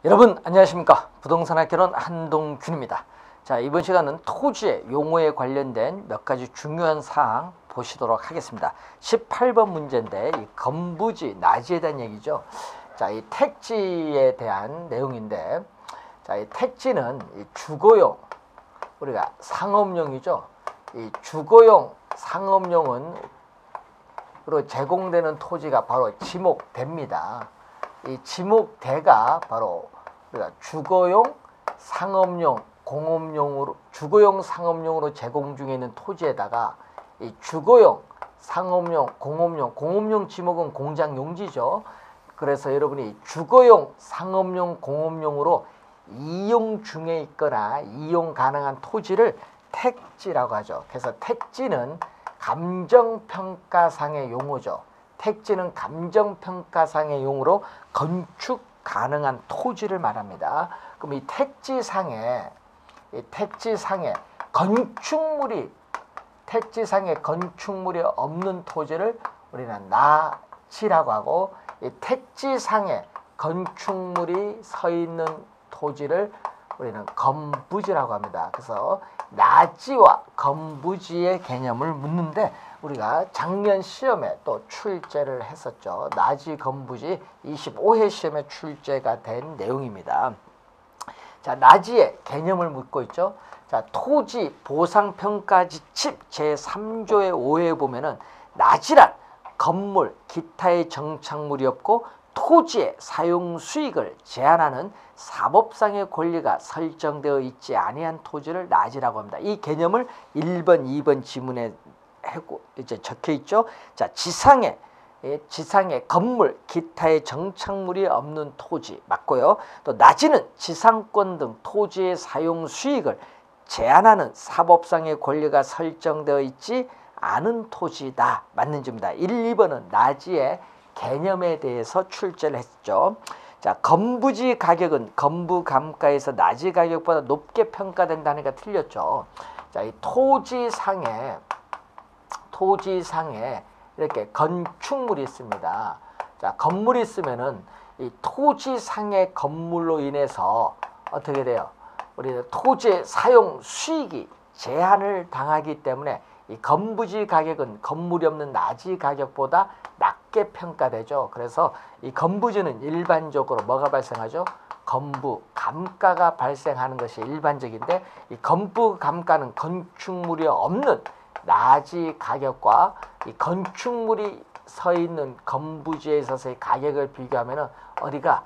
여러분 안녕하십니까. 부동산 학개론 한동균입니다. 자, 이번 시간은 토지의 용어에 관련된 몇 가지 중요한 사항 보시도록 하겠습니다. 18번 문제인데 이 건부지, 나지에 대한 얘기죠. 자, 이 택지에 대한 내용인데, 자, 이 택지는 이 주거용, 우리가 상업용이죠. 이 주거용, 상업용은 으로 제공되는 토지가 바로 지목대입니다. 이 지목대가 바로 우리가 주거용, 상업용, 공업용으로 주거용, 상업용으로 제공 중에 있는 토지에다가 이 주거용, 상업용, 공업용 지목은 공장 용지죠. 그래서 여러분이 주거용, 상업용, 공업용으로 이용 중에 있거나 이용 가능한 토지를 택지라고 하죠. 그래서 택지는 감정평가상의 용어죠. 택지는 감정평가상의 용어로 건축 가능한 토지를 말합니다. 그럼 이 택지상에 건축물이 없는 토지를 우리는 나지라고 하고, 이 택지상에 건축물이 서 있는 토지를 우리는 건부지라고 합니다. 그래서 나지와 건부지의 개념을 묻는데 우리가 작년 시험에 또 출제를 했었죠. 나지, 건부지 25회 시험에 출제가 된 내용입니다. 자, 나지의 개념을 묻고 있죠. 자, 토지 보상평가 지침 제3조의 5회에 보면은 나지란 건물, 기타의 정착물이 없고 토지의 사용 수익을 제한하는 사법상의 권리가 설정되어 있지 아니한 토지를 나지라고 합니다. 이 개념을 1번, 2번 지문에 이제 적혀 있죠. 자, 지상에 건물, 기타의 정착물이 없는 토지 맞고요. 또 나지는 지상권 등 토지의 사용 수익을 제한하는 사법상의 권리가 설정되어 있지 않은 토지다. 맞는 점입니다. 1, 2번은 나지의 개념에 대해서 출제를 했죠. 자, 건부지 가격은 건부 감가에서 나지 가격보다 높게 평가된다니까 틀렸죠. 자, 이 토지상에 이렇게 건축물이 있습니다. 자, 건물이 있으면은 이 토지상의 건물로 인해서 어떻게 돼요? 우리는 토지의 사용 수익이 제한을 당하기 때문에 이 건부지 가격은 건물이 없는 나지 가격보다 낮게 평가되죠. 그래서 이 건부지는 일반적으로 뭐가 발생하죠? 건부 감가가 발생하는 것이 일반적인데, 이 건부 감가는 건축물이 없는 나지 가격과 이 건축물이 서 있는 건부지에 있어서의 가격을 비교하면은 어디가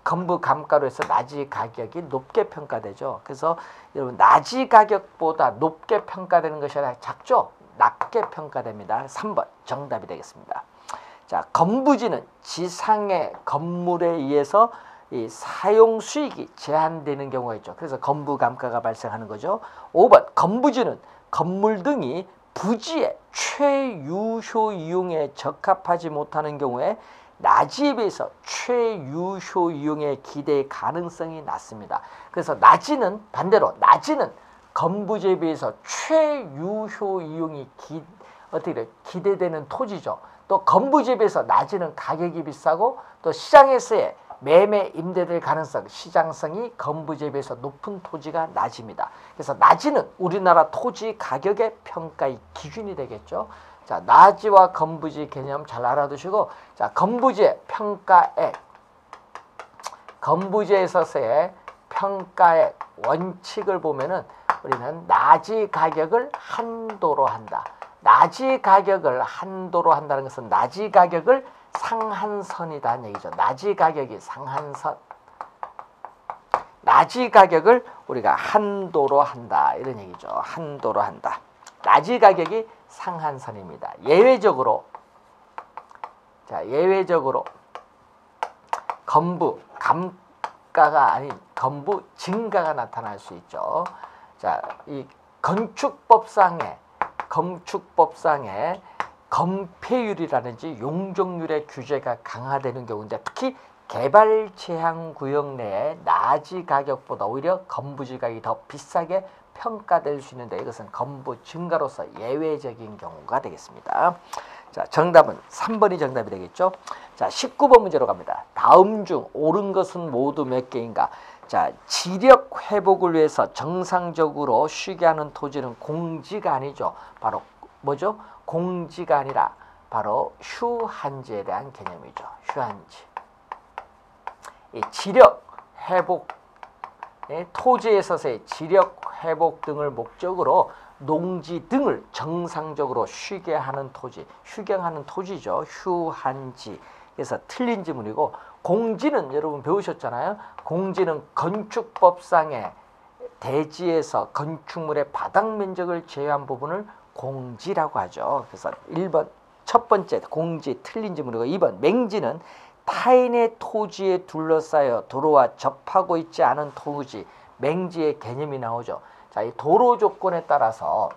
건부 감가로 해서 나지 가격이 높게 평가되죠. 그래서 여러분 나지 가격보다 높게 평가되는 것이 아니라 작죠? 낮게 평가됩니다. 3번 정답이 되겠습니다. 자, 건부지는 지상의 건물에 의해서 이 사용 수익이 제한되는 경우가 있죠. 그래서 건부 감가가 발생하는 거죠. 5번 건부지는 건물 등이 부지의 최유효 이용에 적합하지 못하는 경우에 나지에 비해서 최유효 이용의 기대 가능성이 낮습니다. 그래서 나지는 반대로 나지는 건부지에 비해서 최유효 이용이 기대되는 토지죠. 또 건부지에 비해서 나지는 가격이 비싸고 또 시장에서의 매매 임대될 가능성, 시장성이 건부지에 비해서 높은 토지가 나지입니다. 그래서 나지는 우리나라 토지 가격의 평가의 기준이 되겠죠. 자, 나지와 건부지 개념 잘 알아두시고, 자, 건부지의 평가액, 건부지에 있어서의 평가액 원칙을 보면은 우리는 나지 가격을 한도로 한다. 나지 가격을 한도로 한다는 것은 나지 가격을 상한선이다는 얘기죠. 나지 가격이 상한선. 나지 가격을 우리가 한도로 한다. 이런 얘기죠. 한도로 한다. 나지 가격이 상한선입니다. 예외적으로 건부 감가가 아닌 건부 증가가 나타날 수 있죠. 자, 이 건축법상의 건폐율이라든지 용적률의 규제가 강화되는 경우인데, 특히 개발 제한 구역 내에 나지 가격보다 오히려 건부지 가격이 더 비싸게 평가될 수 있는데, 이것은 건부 증가로서 예외적인 경우가 되겠습니다. 자, 정답은 3번이 정답이 되겠죠. 자, 19번 문제로 갑니다. 다음 중 옳은 것은 모두 몇 개인가? 자, 지력 회복을 위해서 정상적으로 쉬게 하는 토지는 공지가 아니죠. 바로 뭐죠? 공지가 아니라 바로 휴한지에 대한 개념이죠. 휴한지. 이 지력 회복, 토지에 있어서의 지력 회복 등을 목적으로 농지 등을 정상적으로 쉬게 하는 토지, 휴경하는 토지죠. 휴한지. 그래서 틀린 지문이고, 공지는 여러분 배우셨잖아요. 공지는 건축법상의 대지에서 건축물의 바닥 면적을 제외한 부분을 공지라고 하죠. 그래서 1번 첫 번째 공지 틀린 지문이고, 2번 맹지는 타인의 토지에 둘러싸여 도로와 접하고 있지 않은 토지, 맹지의 개념이 나오죠. 자, 이 도로 조건에 따라서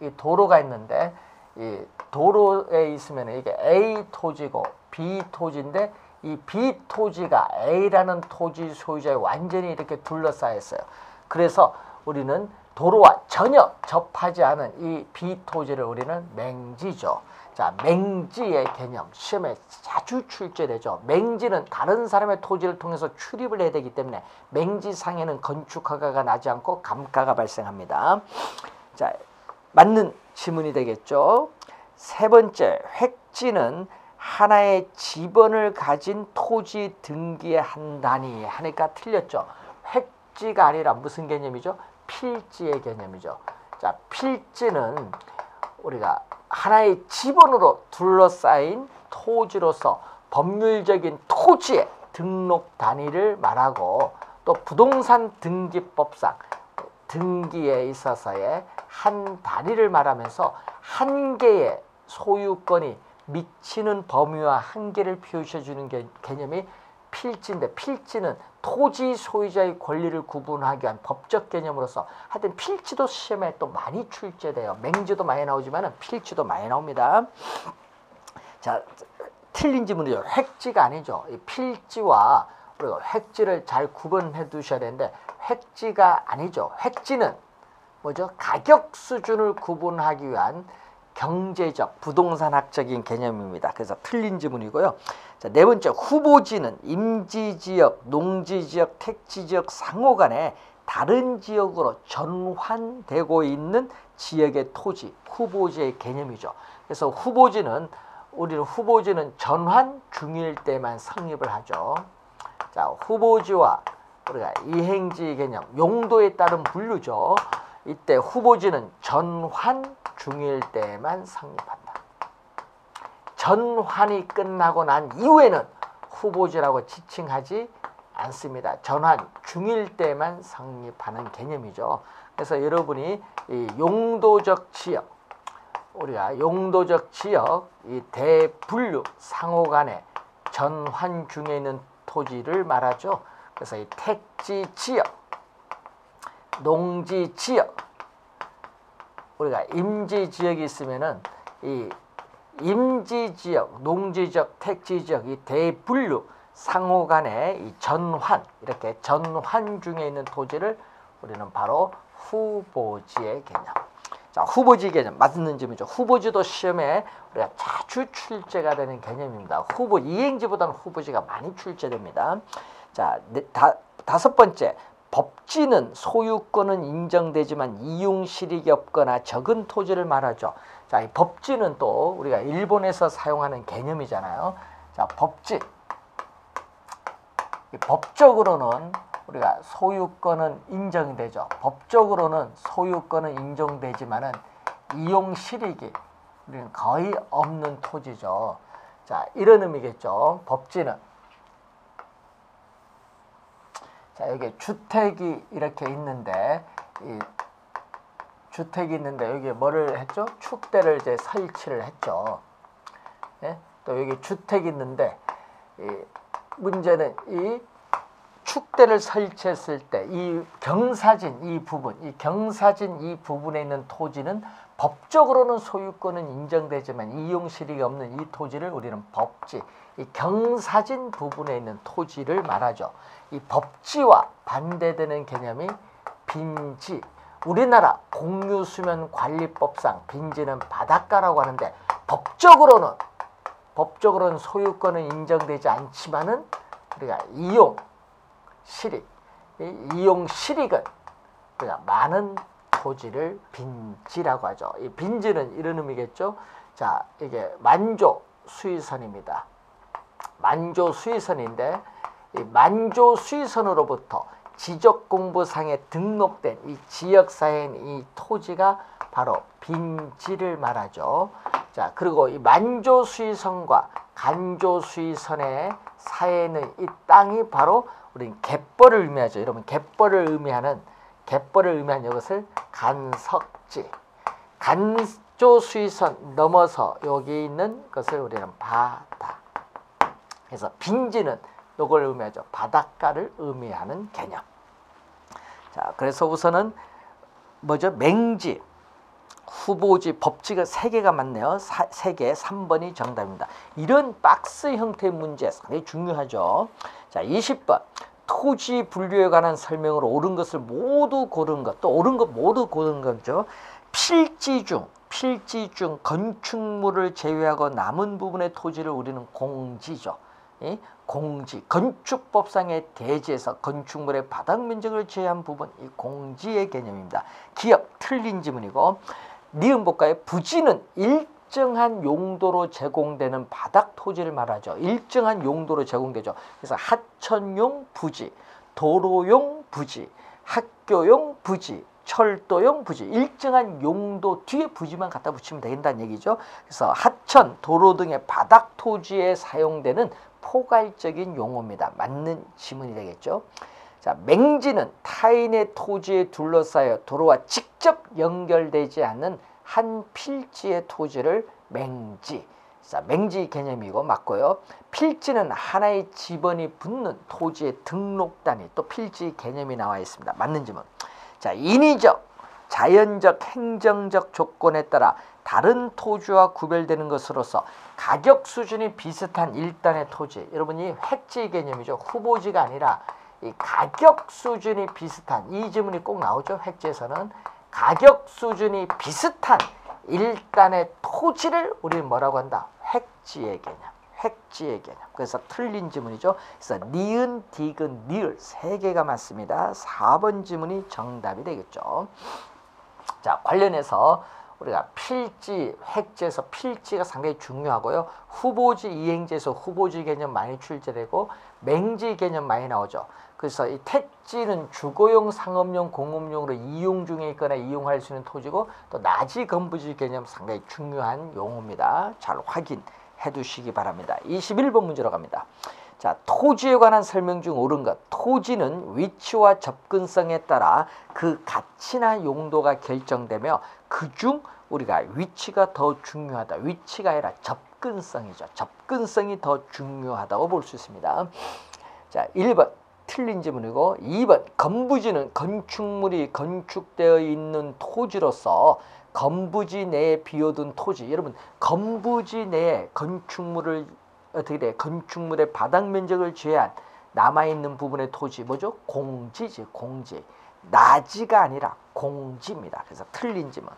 이 도로가 있는데, 이 도로에 있으면 이게 A 토지고 B 토지인데, 이 B 토지가 A라는 토지 소유자에 완전히 이렇게 둘러싸여 있어요. 그래서 우리는 도로와 전혀 접하지 않은 이 B 토지를 우리는 맹지죠. 자, 맹지의 개념 시험에 자주 출제되죠. 맹지는 다른 사람의 토지를 통해서 출입을 해야 되기 때문에 맹지상에는 건축허가가 나지 않고 감가가 발생합니다. 자, 맞는 지문이 되겠죠. 세 번째, 획지는 하나의 지번을 가진 토지 등기에 한다니 하니까 틀렸죠. 획지가 아니라 무슨 개념이죠? 필지의 개념이죠. 자, 필지는 우리가 하나의 지번으로 둘러싸인 토지로서 법률적인 토지의 등록 단위를 말하고, 또 부동산 등기법상 등기에 있어서의 한 단위를 말하면서 한 개의 소유권이 미치는 범위와 한계를 표시해주는 개념이 필지인데, 필지는 토지 소유자의 권리를 구분하기 위한 법적 개념으로서 하여튼 필지도 시험에 또 많이 출제돼요. 맹지도 많이 나오지만 필지도 많이 나옵니다. 자, 틀린 지문이죠. 획지가 아니죠. 이 필지와 우리가 획지를 잘 구분해 두셔야 되는데, 획지가 아니죠. 획지는 뭐죠? 가격 수준을 구분하기 위한 경제적, 부동산학적인 개념입니다. 그래서 틀린 지문이고요. 자, 네 번째, 후보지는 임지지역, 농지지역, 택지지역 상호 간에 다른 지역으로 전환되고 있는 지역의 토지, 후보지의 개념이죠. 그래서 우리는 후보지는 전환 중일 때만 성립을 하죠. 자, 후보지와 우리가 이행지 개념, 용도에 따른 분류죠. 이때 후보지는 전환 중일 때만 성립한다. 전환이 끝나고 난 이후에는 후보지라고 지칭하지 않습니다. 전환 중일 때만 성립하는 개념이죠. 그래서 여러분이 이 용도적 지역, 우리가 용도적 지역, 이 대분류 상호 간에 전환 중에 있는 토지를 말하죠. 그래서 이 택지 지역, 농지 지역, 우리가 임지 지역이 있으면은 이 임지 지역, 농지 지역, 택지 지역, 이 대분류 상호 간의 이 전환, 이렇게 전환 중에 있는 토지를 우리는 바로 후보지의 개념. 자, 후보지 개념 맞는 점이죠. 후보지도 시험에 우리가 자주 출제가 되는 개념입니다. 이행지보다는 후보지가 많이 출제됩니다. 자, 다섯 번째, 법지는 소유권은 인정되지만 이용 실익이 없거나 적은 토지를 말하죠. 자, 이 법지는 또 우리가 일본에서 사용하는 개념이잖아요. 자, 법지. 법적으로는 우리가 소유권은 인정되죠. 법적으로는 소유권은 인정되지만은 이용 실익이 우리는 거의 없는 토지죠. 자, 이런 의미겠죠. 법지는. 자, 여기 주택이 이렇게 있는데, 이 주택이 있는데 여기 뭐를 했죠? 축대를 이제 설치를 했죠. 예? 또 여기 주택이 있는데, 문제는 이 축대를 설치했을 때 이 경사진 이 부분에 있는 토지는 법적으로는 소유권은 인정되지만 이용 실익이 없는 이 토지를 우리는 법지, 이 경사진 부분에 있는 토지를 말하죠. 이 법지와 반대되는 개념이 빈지, 우리나라 공유수면관리법상 빈지는 바닷가라고 하는데 법적으로는 소유권은 인정되지 않지만은 우리가 이용실익은 우리가 많은 토지를 빈지라고 하죠. 이 빈지는 이런 의미겠죠. 자, 이게 만조 수의선입니다. 만조 수의선인데 이 만조 수의선으로부터 지적공부상에 등록된 이 지역사회인 이 토지가 바로 빈지를 말하죠. 자, 그리고 이 만조 수의선과 간조 수의선의 사이에는 이 땅이 바로 우리는 갯벌을 의미하죠. 여러분, 갯벌을 의미하는 이것을 간석지. 간조 수의선 넘어서 여기 있는 것을 우리는 바다. 그래서 빈지는 이걸 의미하죠. 바닷가를 의미하는 개념. 자, 그래서 우선은 뭐죠? 맹지, 후보지, 법지가 3개가 맞네요. 3개, 3번이 정답입니다. 이런 박스 형태의 문제 상당히 중요하죠. 자, 20번. 토지 분류에 관한 설명으로 옳은 것을 모두 고른 것, 또 옳은 것 모두 고른 거죠. 필지 중 건축물을 제외하고 남은 부분의 토지를 우리는 공지죠. 공지, 건축법상의 대지에서 건축물의 바닥 면적을 제외한 부분, 이 공지의 개념입니다. 기억, 틀린 지문이고, 니은복가의 부지는 일정한 용도로 제공되는 바닥 토지를 말하죠. 일정한 용도로 제공되죠. 그래서 하천용 부지, 도로용 부지, 학교용 부지, 철도용 부지, 일정한 용도 뒤에 부지만 갖다 붙이면 된다는 얘기죠. 그래서 하천, 도로 등의 바닥 토지에 사용되는 포괄적인 용어입니다. 맞는 지문이 되겠죠. 자, 맹지는 타인의 토지에 둘러싸여 도로와 직접 연결되지 않는 한 필지의 토지를 맹지. 자, 맹지 개념이고 맞고요. 필지는 하나의 지번이 붙는 토지의 등록 단위, 또 필지 개념이 나와 있습니다. 맞는 지문. 자, 인위적, 자연적, 행정적 조건에 따라 다른 토지와 구별되는 것으로서 가격 수준이 비슷한 일단의 토지. 여러분이 획지 개념이죠. 후보지가 아니라 이 가격 수준이 비슷한, 이 지문이 꼭 나오죠. 획지에서는 가격 수준이 비슷한 일단의 토지를 우리는 뭐라고 한다? 획지의 개념. 획지의 개념. 그래서 틀린 지문이죠. 그래서 니은, 디귿, 니을 3개가 맞습니다. 4번 지문이 정답이 되겠죠. 자, 관련해서 우리가 필지, 획지에서 필지가 상당히 중요하고요. 후보지, 이행지에서 후보지 개념 많이 출제되고 맹지 개념 많이 나오죠. 그래서 이 택지는 주거용, 상업용, 공업용으로 이용 중에 있거나 이용할 수 있는 토지고, 또 나지, 건부지 개념 상당히 중요한 용어입니다. 잘 확인해 두시기 바랍니다. 21번 문제로 갑니다. 자, 토지에 관한 설명 중 옳은 것. 토지는 위치와 접근성에 따라 그 가치나 용도가 결정되며 그중 우리가 위치가 더 중요하다. 위치가 아니라 접근성이죠. 접근성이 더 중요하다고 볼 수 있습니다. 자, 1번 틀린 지문이고, 2번 건부지는 건축물이 건축되어 있는 토지로서 건부지 내에 비워둔 토지. 여러분, 건부지 내에 건축물을 어떻게 돼? 건축물의 바닥 면적을 제한 남아있는 부분의 토지 뭐죠? 공지지, 공지. 나지가 아니라 공지입니다. 그래서 틀린 지문.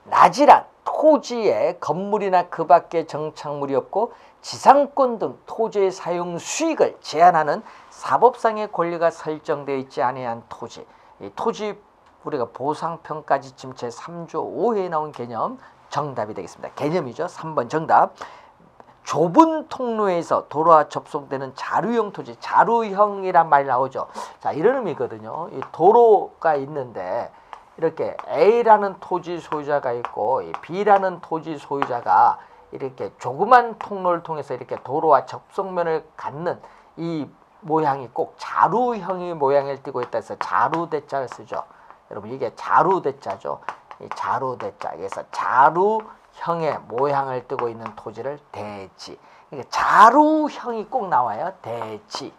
나지란 토지에 건물이나 그 밖에 정착물이 없고 지상권 등 토지의 사용 수익을 제한하는 사법상의 권리가 설정되어 있지 아니한 토지. 이 토지 우리가 보상평가 지침 제3조 5회에 나온 개념 정답이 되겠습니다. 개념이죠. 3번 정답. 좁은 통로에서 도로와 접속되는 자루형 토지, 자루형이란 말이 나오죠. 자, 이런 의미거든요. 이 도로가 있는데 이렇게 A라는 토지 소유자가 있고 B라는 토지 소유자가 이렇게 조그만 통로를 통해서 이렇게 도로와 접속면을 갖는 이 모양이 꼭 자루형의 모양을 띠고 있다 해서 자루대자를 쓰죠. 여러분, 이게 자루대자죠. 이 자루대자. 그래서 자루형의 모양을 띠고 있는 토지를 대지. 그러니까 자루형이 꼭 나와요. 대지.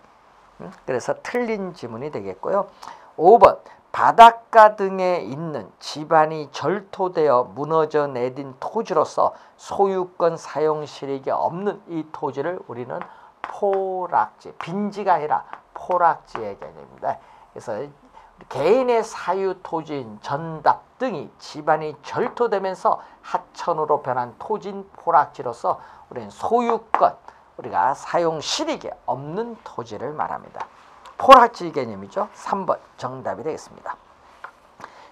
그래서 틀린 지문이 되겠고요. 5번. 바닷가 등에 있는 지반이 절토되어 무너져 내린 토지로서 소유권 사용 실익이 없는 이 토지를 우리는 포락지, 빈지가 아니라 포락지의 개념입니다. 그래서 개인의 사유 토지인 전답 등이 집안이 절토되면서 하천으로 변한 토지인 포락지로서 우리는 소유권, 우리가 사용 실익이 없는 토지를 말합니다. 포락지 개념이죠. 3번 정답이 되겠습니다.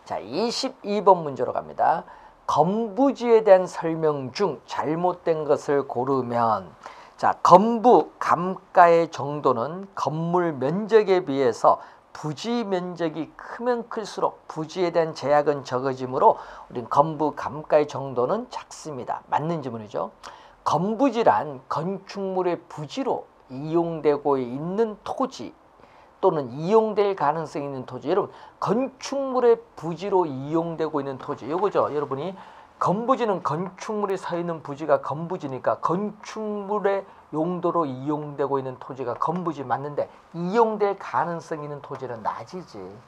자, 22번 문제로 갑니다. 건부지에 대한 설명 중 잘못된 것을 고르면, 자, 건부 감가의 정도는 건물 면적에 비해서 부지 면적이 크면 클수록 부지에 대한 제약은 적어지므로 우린 건부 감가의 정도는 작습니다. 맞는 지문이죠. 건부지란 건축물의 부지로 이용되고 있는 토지 또는 이용될 가능성이 있는 토지. 여러분, 건축물의 부지로 이용되고 있는 토지 이거죠. 여러분이 건부지는 건축물이 서 있는 부지가 건부지니까 건축물의 용도로 이용되고 있는 토지가 건부지 맞는데 이용될 가능성이 있는 토지는 낮이지.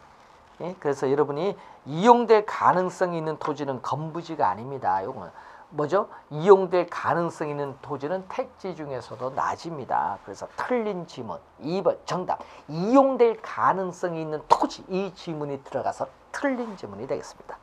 예? 그래서 여러분이 이용될 가능성이 있는 토지는 건부지가 아닙니다. 이건 뭐죠? 이용될 가능성이 있는 토지는 택지 중에서도 낮입니다. 그래서 틀린 지문 2번 정답. 이용될 가능성이 있는 토지, 이 지문이 들어가서 틀린 지문이 되겠습니다.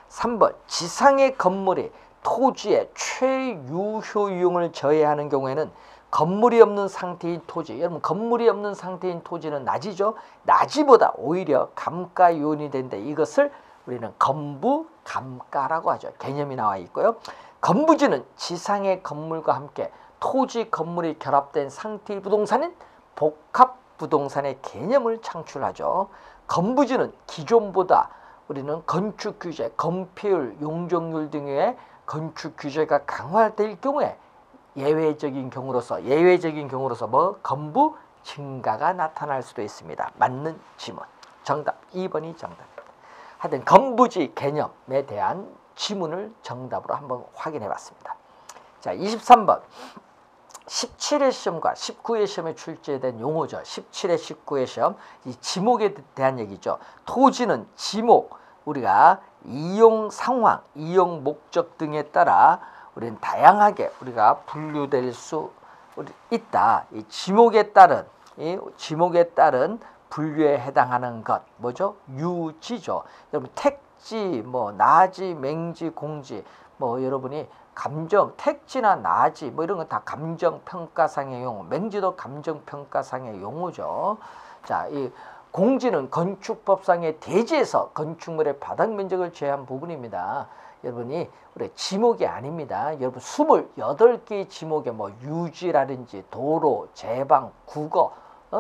3번 지상의 건물이 토지의 최유효이용을 저해하는 경우에는 건물이 없는 상태인 토지, 여러분 건물이 없는 상태인 토지는 낮이죠. 낮이보다 오히려 감가 요인이 되는데 이것을 우리는 건부 감가라고 하죠. 개념이 나와 있고요. 건부지는 지상의 건물과 함께 토지 건물이 결합된 상태의 부동산인 복합 부동산의 개념을 창출하죠. 건부지는 기존보다 우리는 건축 규제, 건폐율, 용적률 등의 건축 규제가 강화될 경우에 예외적인 경우로서 뭐 건부 증가가 나타날 수도 있습니다. 맞는 지문. 정답 2번이 정답입니다. 하여튼 건부지 개념에 대한 지문을 정답으로 한번 확인해 봤습니다. 자, 23번 17회 시험과 19회 시험에 출제된 용어죠. 17회 19회 시험 이 지목에 대한 얘기죠. 토지는 지목, 우리가 이용 상황, 이용 목적 등에 따라 우리는 다양하게 우리가 분류될 수 있다. 이 지목에 따른 분류에 해당하는 것 뭐죠? 유지죠. 여러분 택지, 뭐 나지, 맹지, 공지, 뭐 여러분이 감정, 택지나 나지 뭐 이런 건 다 감정평가상의 용어, 맹지도 감정평가상의 용어죠. 자, 이 공지는 건축법상의 대지에서 건축물의 바닥 면적을 제한 부분입니다. 여러분이 우리 지목이 아닙니다. 여러분 28개의 지목에 뭐 유지라든지 도로, 제방, 국어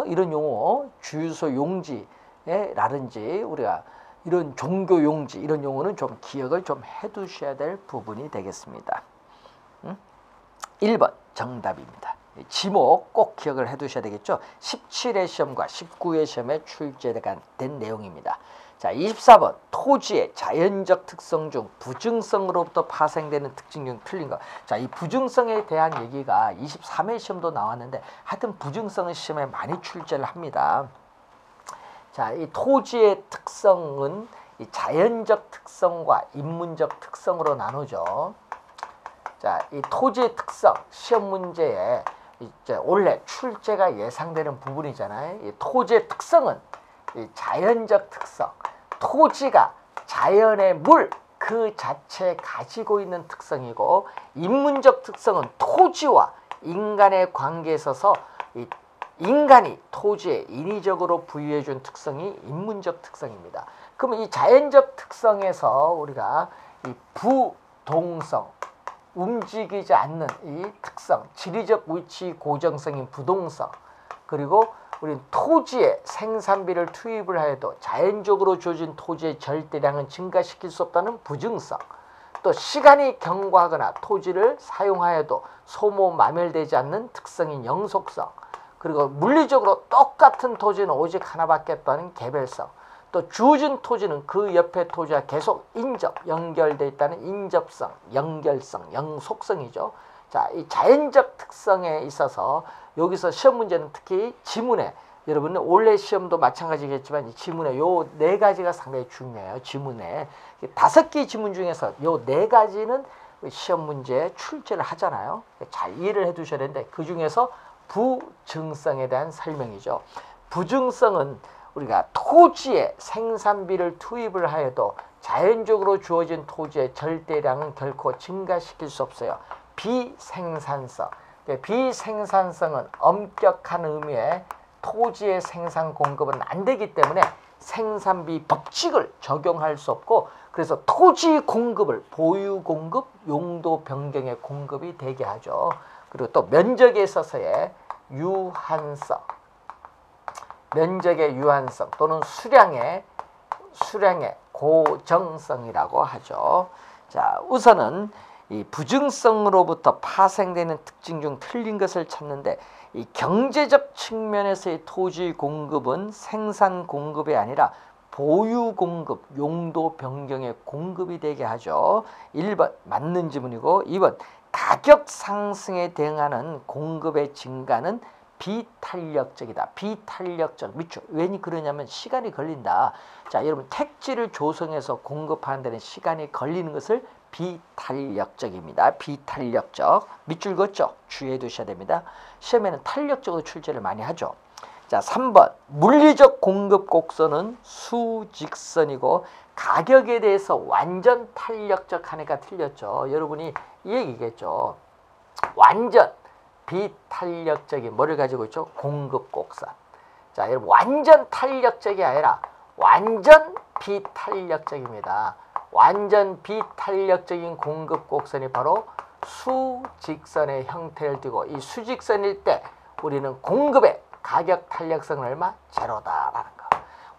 이런 용어, 주유소 용지라든지 우리가 이런 종교 용지 이런 용어는 좀 기억을 좀 해두셔야 될 부분이 되겠습니다. 1번 정답입니다. 지목 꼭 기억을 해두셔야 되겠죠. 17회 시험과 19회 시험에 출제된 내용입니다. 자, 24번 토지의 자연적 특성 중 부증성으로부터 파생되는 특징 중 틀린 것. 자, 이 부증성에 대한 얘기가 23회 시험도 나왔는데 하여튼 부증성은 시험에 많이 출제를 합니다. 자, 이 토지의 특성은 이 자연적 특성과 인문적 특성으로 나누죠. 자, 이 토지의 특성 시험 문제에 이제 원래 출제가 예상되는 부분이잖아요. 이 토지의 특성은 이 자연적 특성, 토지가 자연의 물 그 자체에 가지고 있는 특성이고, 인문적 특성은 토지와 인간의 관계에 있어서 이 인간이 토지에 인위적으로 부여해준 특성이 인문적 특성입니다. 그러면 이 자연적 특성에서 우리가 이 부동성, 움직이지 않는 이 특성, 지리적 위치 고정성인 부동성, 그리고 우리는 토지에 생산비를 투입을 하여도 자연적으로 주어진 토지의 절대량은 증가시킬 수 없다는 부증성, 또 시간이 경과하거나 토지를 사용하여도 소모 마멸되지 않는 특성인 영속성, 그리고 물리적으로 똑같은 토지는 오직 하나밖에 없다는 개별성, 또 주어진 토지는 그 옆에 토지와 계속 연결되어 있다는 인접성, 연결성, 영속성이죠. 자, 이 자연적 특성에 있어서 여기서 시험 문제는 특히 지문에, 여러분은 원래 시험도 마찬가지겠지만 이 지문에 요 네 가지가 상당히 중요해요. 지문에 5개 지문 중에서 요 네 가지는 시험 문제에 출제를 하잖아요. 잘 이해를 해 두셔야 되는데 그 중에서 부증성에 대한 설명이죠. 부증성은 우리가 토지에 생산비를 투입을 하여도 자연적으로 주어진 토지의 절대량은 결코 증가시킬 수 없어요. 비생산성. 비생산성은 엄격한 의미의 토지의 생산 공급은 안 되기 때문에 생산비 법칙을 적용할 수 없고, 그래서 토지 공급을 보유 공급, 용도 변경의 공급이 되게 하죠. 그리고 또 면적에 있어서의 유한성, 면적의 유한성 또는 수량의 고정성이라고 하죠. 자, 우선은 이 부증성으로부터 파생되는 특징 중 틀린 것을 찾는데, 이 경제적 측면에서의 토지 공급은 생산 공급이 아니라 보유 공급, 용도 변경의 공급이 되게 하죠. 1번 맞는 지문이고, 2번 가격 상승에 대응하는 공급의 증가는 비탄력적이다. 비탄력적. 왜 그러냐면 시간이 걸린다. 자, 여러분 택지를 조성해서 공급하는 데는 시간이 걸리는 것을 비탄력적입니다. 비탄력적. 밑줄 긋죠? 주의해 두셔야 됩니다. 시험에는 탄력적으로 출제를 많이 하죠. 자, 3번 물리적 공급 곡선은 수직선이고 가격에 대해서 완전 탄력적 하니까 틀렸죠. 여러분이 이 얘기겠죠. 완전 비탄력적인 뭐를 가지고 있죠? 공급 곡선. 자, 여러분 완전 탄력적이 아니라 완전 비탄력적입니다. 완전 비탄력적인 공급 곡선이 바로 수직선의 형태를 띠고, 이 수직선일 때 우리는 공급의 가격 탄력성은 얼마? 제로다라는 거.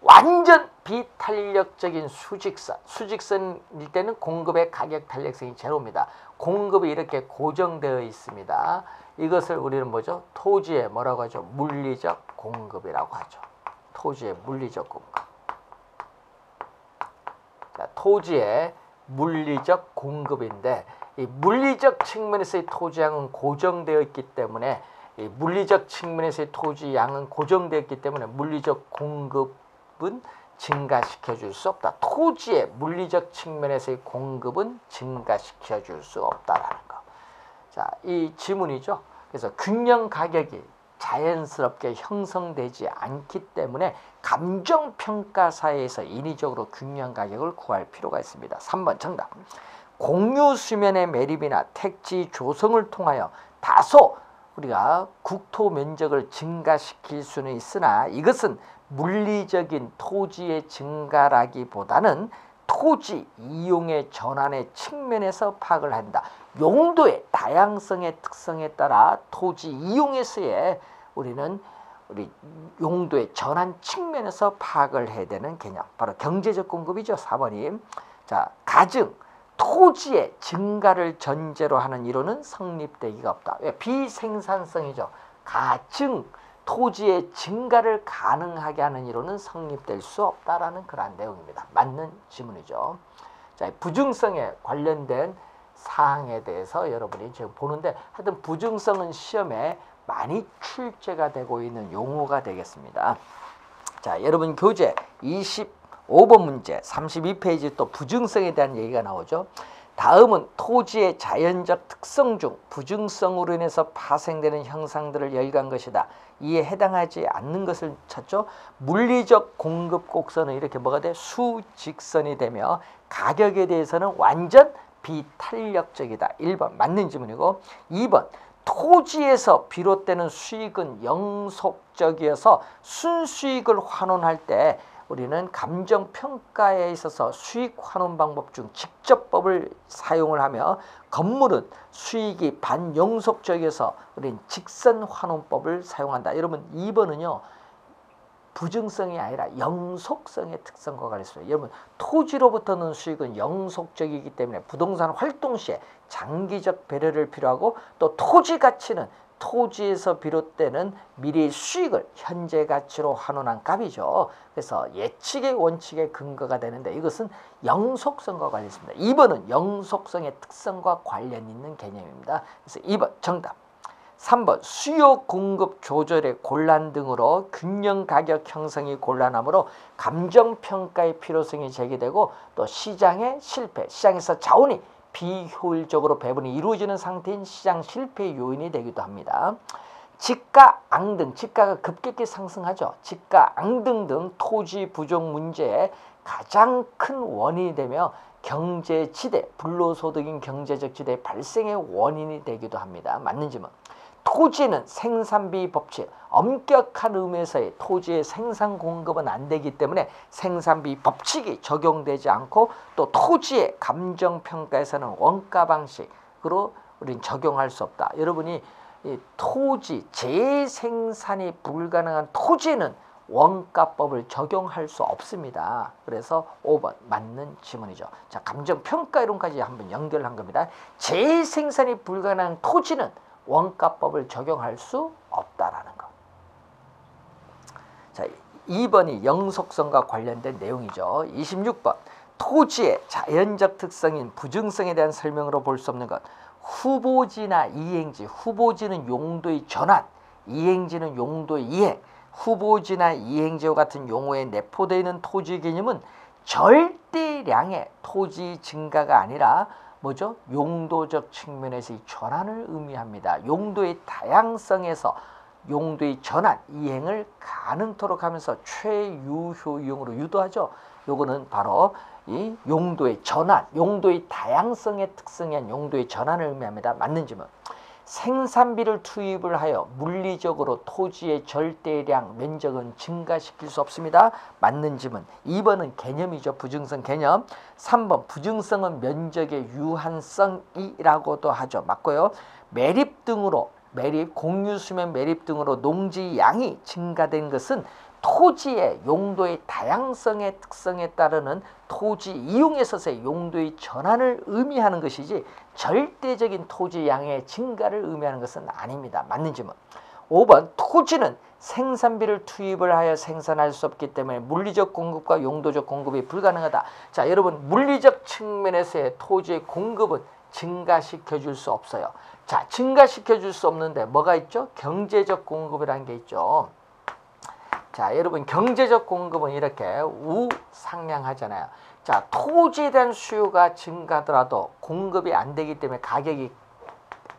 완전 비탄력적인 수직선일 때는 공급의 가격 탄력성이 제로입니다. 공급이 이렇게 고정되어 있습니다. 이것을 우리는 뭐죠? 토지의 뭐라고 하죠? 물리적 공급이라고 하죠. 토지의 물리적 공급. 자, 토지의 물리적 공급인데, 이 물리적 측면에서의 토지 양은 고정되어 있기 때문에, 이 물리적 측면에서의 토지 양은 고정되어 있기 때문에 물리적 공급은 증가시켜 줄 수 없다. 토지의 물리적 측면에서의 공급은 증가시켜 줄 수 없다라는 거. 자, 이 지문이죠. 그래서 균형 가격이 자연스럽게 형성되지 않기 때문에 감정평가사에서 인위적으로 균형 가격을 구할 필요가 있습니다. 3번 정답. 공유 수면의 매립이나 택지 조성을 통하여 다소 우리가 국토 면적을 증가시킬 수는 있으나 이것은 물리적인 토지의 증가라기보다는 토지 이용의 전환의 측면에서 파악을 한다. 용도의 다양성의 특성에 따라 토지 이용에서의 우리 용도의 전환 측면에서 파악을 해야 되는 개념. 바로 경제적 공급이죠. 4번이. 자, 가증. 토지의 증가를 전제로 하는 이론은 성립되기가 없다. 왜? 비생산성이죠. 가증. 토지의 증가를 가능하게 하는 이론은 성립될 수 없다라는 그런 내용입니다. 맞는 지문이죠. 자, 부증성에 관련된 사항에 대해서 여러분이 지금 보는데, 하여튼 부증성은 시험에 많이 출제가 되고 있는 용어가 되겠습니다. 자, 여러분 교재 25번 문제 32페이지 또 부증성에 대한 얘기가 나오죠. 다음은 토지의 자연적 특성 중 부증성으로 인해서 파생되는 형상들을 열거한 것이다. 이에 해당하지 않는 것을 찾죠. 물리적 공급 곡선은 이렇게 뭐가 돼? 수직선이 되며 가격에 대해서는 완전 비탄력적이다. 1번 맞는 지문이고, 2번 토지에서 비롯되는 수익은 영속적이어서 순수익을 환원할 때 우리는 감정평가에 있어서 수익 환원 방법 중 직접법을 사용을 하며, 건물은 수익이 반영속적이어서 우리는 직선 환원법을 사용한다. 여러분 2번은요. 부증성이 아니라 영속성의 특성과 관련있습니다. 여러분 토지로부터는 수익은 영속적이기 때문에 부동산 활동 시에 장기적 배려를 필요하고, 또 토지 가치는 토지에서 비롯되는 미래의 수익을 현재 가치로 환원한 값이죠. 그래서 예측의 원칙의 근거가 되는데 이것은 영속성과 관련 있습니다. 2번은 영속성의 특성과 관련 있는 개념입니다. 그래서 2번 정답. 3번 수요 공급 조절의 곤란 등으로 균형 가격 형성이 곤란하므로 감정평가의 필요성이 제기되고, 또 시장의 실패, 시장에서 자원이 비효율적으로 배분이 이루어지는 상태인 시장 실패의 요인이 되기도 합니다. 지가, 앙등, 지가가 급격히 상승하죠. 지가, 앙등 등 토지 부족 문제의 가장 큰 원인이 되며 경제지대, 불로소득인 경제적 지대 발생의 원인이 되기도 합니다. 맞는지는 토지는 생산비 법칙, 엄격한 의미에서의 토지의 생산 공급은 안 되기 때문에 생산비 법칙이 적용되지 않고 또 토지의 감정평가에서는 원가 방식으로 우리는 적용할 수 없다. 여러분이 이 토지, 재생산이 불가능한 토지는 원가법을 적용할 수 없습니다. 그래서 5번 맞는 지문이죠. 자, 감정평가 이론까지 한번 연결한 겁니다. 재생산이 불가능한 토지는 원가법을 적용할 수 없다라는 거. 자, 2번이 영속성과 관련된 내용이죠. 26번 토지의 자연적 특성인 부증성에 대한 설명으로 볼 수 없는 것. 후보지나 이행지, 후보지는 용도의 전환, 이행지는 용도의 이행. 후보지나 이행지와 같은 용어에 내포되어 있는 토지 개념은 절대량의 토지 증가가 아니라 뭐죠? 용도적 측면에서의 전환을 의미합니다. 용도의 다양성에서 용도의 전환, 이행을 가능토록 하면서 최유효용으로 유도하죠. 요거는 바로 이 용도의 전환, 용도의 다양성의 특성이 한 용도의 전환을 의미합니다. 맞는지는 생산비를 투입을 하여 물리적으로 토지의 절대량 면적은 증가시킬 수 없습니다. 맞는 지문. 2번은 개념이죠. 부증성 개념. 3번 부증성은 면적의 유한성이라고도 하죠. 맞고요. 매립 등으로 공유수면 매립 등으로 농지 양이 증가된 것은 토지의 용도의 다양성의 특성에 따르는 토지 이용에 있어서의 용도의 전환을 의미하는 것이지 절대적인 토지 양의 증가를 의미하는 것은 아닙니다. 맞는 질문. 5번 토지는 생산비를 투입을 하여 생산할 수 없기 때문에 물리적 공급과 용도적 공급이 불가능하다. 자, 여러분 물리적 측면에서의 토지의 공급은 증가시켜 줄 수 없어요. 자, 증가시켜 줄 수 없는데 뭐가 있죠? 경제적 공급이라는 게 있죠. 자, 여러분 경제적 공급은 이렇게 우상향하잖아요. 자, 토지에 대한 수요가 증가하더라도 공급이 안 되기 때문에 가격이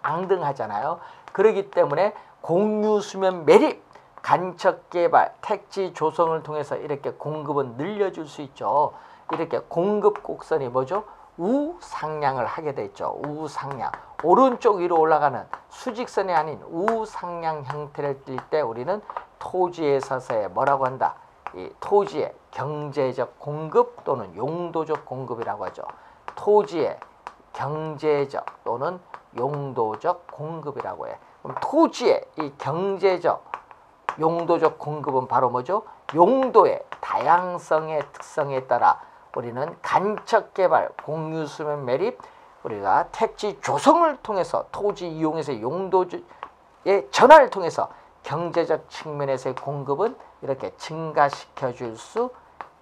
앙등하잖아요. 그렇기 때문에 공유수면 매립, 간척개발, 택지 조성을 통해서 이렇게 공급은 늘려줄 수 있죠. 이렇게 공급 곡선이 뭐죠? 우상향을 하게 되죠. 우상향. 오른쪽 위로 올라가는 수직선이 아닌 우상향 형태를 띌 때 우리는 토지에 있어서의 뭐라고 한다? 이 토지의 경제적 공급 또는 용도적 공급이라고 하죠. 토지의 경제적 또는 용도적 공급이라고 해. 그럼 토지의 이 경제적, 용도적 공급은 바로 뭐죠? 용도의 다양성의 특성에 따라 우리는 간척개발, 공유수면 매립, 우리가 택지 조성을 통해서 토지 이용에서 용도의 전환을 통해서 경제적 측면에서의 공급은 이렇게 증가시켜 줄 수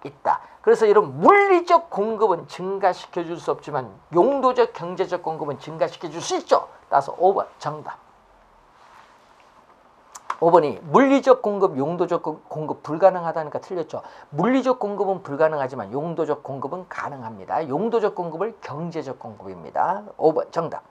있다. 그래서 이런 물리적 공급은 증가시켜 줄 수 없지만 용도적 경제적 공급은 증가시켜 줄 수 있죠. 따라서 5번 정답. 5번이 물리적 공급, 용도적 공급 불가능하다니까 틀렸죠. 물리적 공급은 불가능하지만 용도적 공급은 가능합니다. 용도적 공급을 경제적 공급입니다. 5번 정답.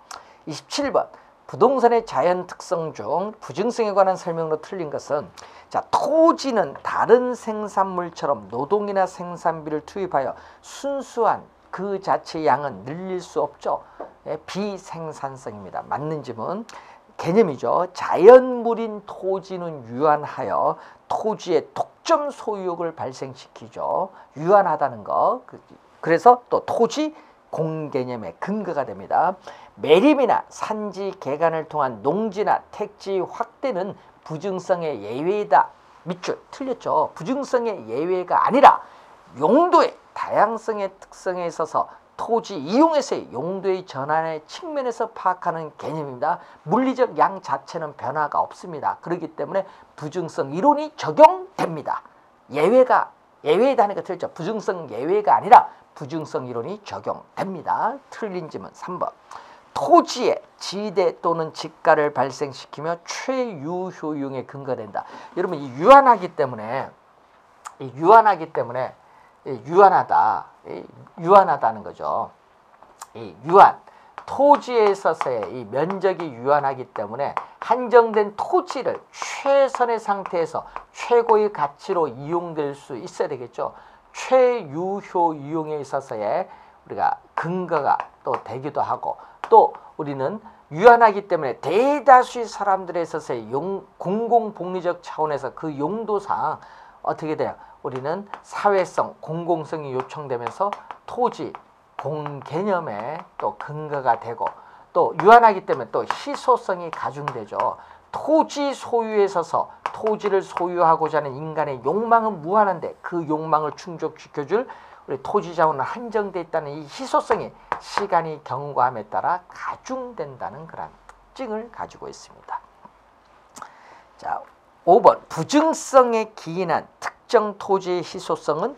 27번 부동산의 자연 특성 중 부증성에 관한 설명으로 틀린 것은 자, 토지는 다른 생산물처럼 노동이나 생산비를 투입하여 순수한 그 자체의 양은 늘릴 수 없죠. 비생산성입니다. 맞는 질문. 개념이죠. 자연물인 토지는 유한하여 토지의 독점 소유욕을 발생시키죠. 유한하다는 거. 그래서 또 토지 공개념의 근거가 됩니다. 매립이나 산지 개간을 통한 농지나 택지 확대는 부증성의 예외이다. 밑줄 틀렸죠. 부증성의 예외가 아니라 용도의 다양성의 특성에 있어서 토지 이용에서의 용도의 전환의 측면에서 파악하는 개념입니다. 물리적 양 자체는 변화가 없습니다. 그렇기 때문에 부증성 이론이 적용됩니다. 예외다 하니까 틀렸죠. 부증성 예외가 아니라 부증성 이론이 적용됩니다. 틀린 질문 3번. 토지의 지대 또는 지가를 발생시키며 최유효용에 근거된다. 여러분 이 유한하기 때문에 유한하다는 거죠. 이 유한 토지에 있어서의 이 면적이 유한하기 때문에 한정된 토지를 최선의 상태에서 최고의 가치로 이용될 수 있어야 되겠죠. 최유효 이용에 있어서의 우리가 근거가 또 되기도 하고, 또 우리는 유한하기 때문에 대다수의 사람들에 있어서의 공공복리적 차원에서 그 용도상 어떻게 돼요? 우리는 사회성, 공공성이 요청되면서 토지 공개념에 또 근거가 되고, 또 유한하기 때문에 또 희소성이 가중되죠. 토지 소유에 있어서 토지를 소유하고자 하는 인간의 욕망은 무한한데 그 욕망을 충족시켜줄 우리 토지 자원은 한정되어 있다는 이 희소성이 시간이 경과함에 따라 가중된다는 그런 특징을 가지고 있습니다. 자, 5번 부증성에 기인한 특정 토지의 희소성은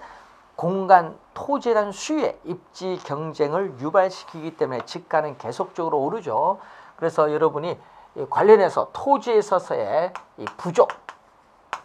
공간 토지에 대한 수요의 입지 경쟁을 유발시키기 때문에 지가는 계속적으로 오르죠. 그래서 여러분이 관련해서 토지에 있어서의 이 부족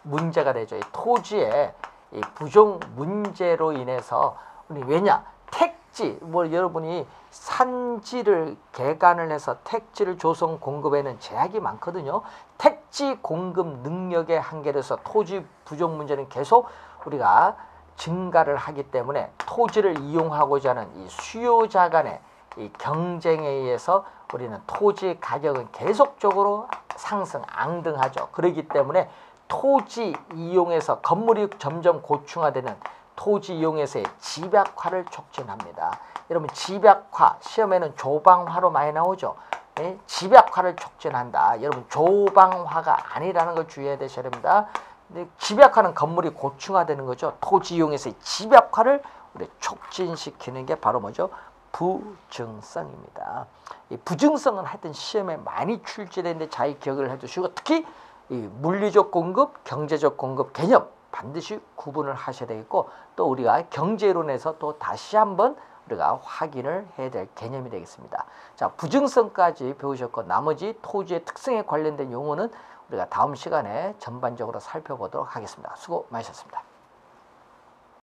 문제가 되죠. 이 토지의 이 부족 문제로 인해서 우리 왜냐 택지 여러분이 산지를 개간을 해서 택지를 조성 공급에는 제약이 많거든요. 택지 공급 능력의 한계로서 토지 부족 문제는 계속 우리가 증가를 하기 때문에 토지를 이용하고자 하는 이 수요자 간의 이 경쟁에 의해서 우리는 토지 가격은 계속적으로 상승, 앙등하죠. 그렇기 때문에 토지 이용에서 건물이 점점 고층화되는 토지 이용에서의 집약화를 촉진합니다. 여러분 집약화 시험에는 조방화로 많이 나오죠. 네? 집약화를 촉진한다. 여러분 조방화가 아니라는 걸 주의해야 되셔야 됩니다. 집약화는 건물이 고층화되는 거죠. 토지 이용에서의 집약화를 우리 촉진시키는 게 바로 뭐죠? 부증성입니다. 이 부증성은 하여튼 시험에 많이 출제되는데 잘 기억을 해두시고, 특히 이 물리적 공급, 경제적 공급 개념 반드시 구분을 하셔야 되겠고, 또 우리가 경제론에서 또 다시 한번 우리가 확인을 해야 될 개념이 되겠습니다. 자, 부증성까지 배우셨고 나머지 토지의 특성에 관련된 용어는 우리가 다음 시간에 전반적으로 살펴보도록 하겠습니다. 수고 많으셨습니다.